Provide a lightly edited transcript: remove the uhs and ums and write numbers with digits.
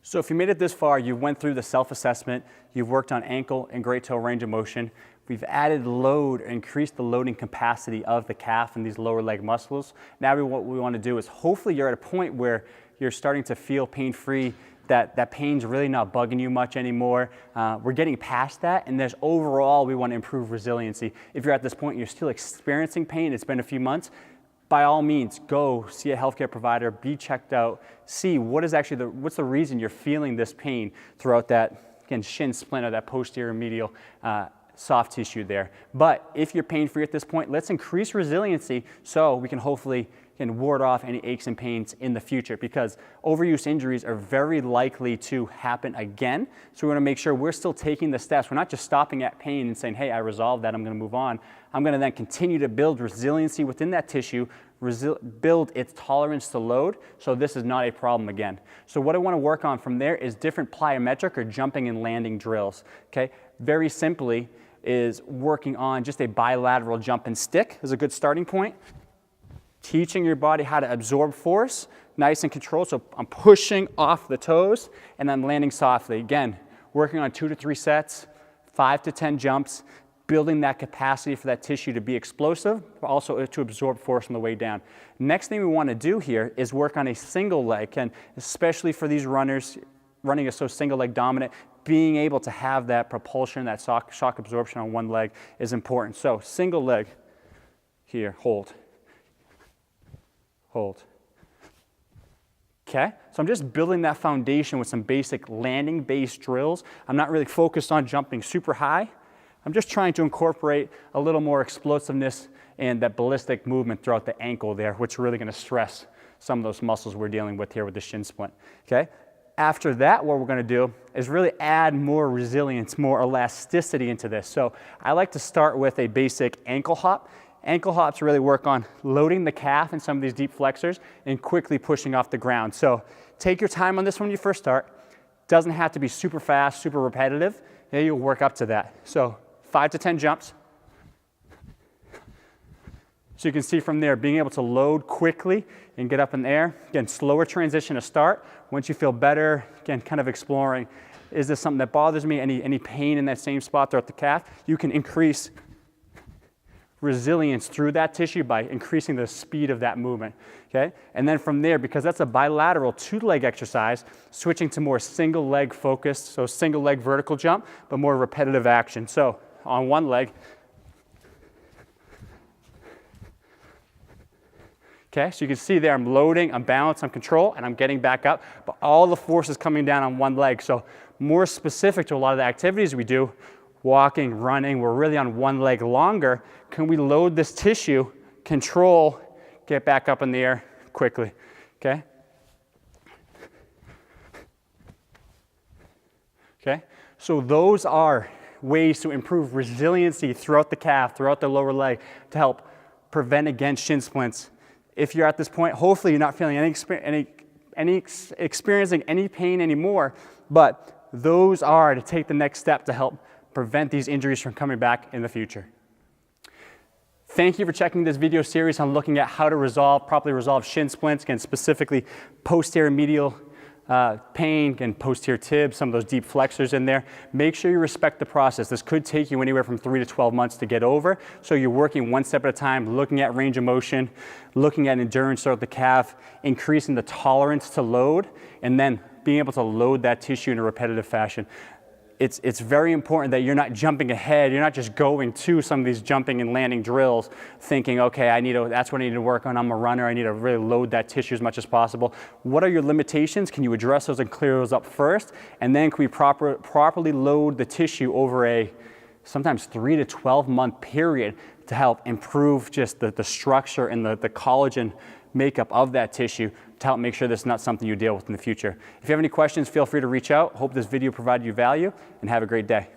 So if you made it this far, you went through the self-assessment, you've worked on ankle and great toe range of motion, we've added load, increased the loading capacity of the calf and these lower leg muscles. Now what we want to do is hopefully you're at a point where you're starting to feel pain-free, that pain's really not bugging you much anymore. We're getting past that, and there's overall we want to improve resiliency. If you're at this point and you're still experiencing pain, it's been a few months, by all means, go see a healthcare provider, be checked out, see what is actually what's the reason you're feeling this pain throughout that, again, shin splint or that posterior medial soft tissue there. But if you're pain-free at this point, let's increase resiliency so we can hopefully ward off any aches and pains in the future, because overuse injuries are very likely to happen again. So we want to make sure we're still taking the steps. We're not just stopping at pain and saying, hey, I resolved that, I'm going to move on. I'm going to then continue to build resiliency within that tissue, build its tolerance to load, so this is not a problem again. So what I want to work on from there is different plyometric or jumping and landing drills. Okay, very simply is working on just a bilateral jump and stick is a good starting point. Teaching your body how to absorb force, nice and controlled. So I'm pushing off the toes and then landing softly. Again, working on 2 to 3 sets, 5 to 10 jumps, building that capacity for that tissue to be explosive, but also to absorb force on the way down. Next thing we want to do here is work on a single leg, and especially for these runners, running is so single leg dominant, being able to have that propulsion, that shock absorption on one leg is important. So single leg here, hold. Hold. Okay, so I'm just building that foundation with some basic landing-based drills. I'm not really focused on jumping super high. I'm just trying to incorporate a little more explosiveness and that ballistic movement throughout the ankle there, which is really going to stress some of those muscles we're dealing with here with the shin splint. Okay, after that, what we're going to do is really add more resilience, more elasticity into this. So I like to start with a basic ankle hop. Ankle hops really work on loading the calf in some of these deep flexors and quickly pushing off the ground. So take your time on this when you first start. Doesn't have to be super fast, super repetitive. Yeah, you'll work up to that. So 5 to 10 jumps. So you can see from there, being able to load quickly and get up in the air. Again, slower transition to start. Once you feel better, again, kind of exploring, is this something that bothers me? Any pain in that same spot throughout the calf? You can increase resilience through that tissue by increasing the speed of that movement, okay? And then from there, because that's a bilateral 2-leg exercise, switching to more single leg focused, so single leg vertical jump, but more repetitive action. So on one leg, okay, so you can see there I'm loading, I'm balanced, I'm control, and I'm getting back up, but all the force is coming down on one leg. So more specific to a lot of the activities we do, walking, running, we're really on one leg longer. Can we load this tissue, control, get back up in the air quickly, okay? Okay, so those are ways to improve resiliency throughout the calf, throughout the lower leg, to help prevent against shin splints. If you're at this point, hopefully you're not feeling experiencing any pain anymore, but those are to take the next step to help prevent these injuries from coming back in the future. Thank you for checking this video series on looking at how to properly resolve shin splints, again, specifically posterior medial pain and posterior tib, some of those deep flexors in there. Make sure you respect the process. This could take you anywhere from 3 to 12 months to get over. So you're working one step at a time, looking at range of motion, looking at endurance throughout the calf, increasing the tolerance to load, and then being able to load that tissue in a repetitive fashion. It's very important that you're not jumping ahead. You're not just going to some of these jumping and landing drills thinking, okay, that's what I need to work on. I'm a runner. I need to really load that tissue as much as possible. What are your limitations? Can you address those and clear those up first? And then can we properly load the tissue over a sometimes 3 to 12 month period to help improve just the structure and the collagen makeup of that tissue to help make sure this is not something you deal with in the future. If you have any questions, feel free to reach out. Hope this video provided you value, and have a great day.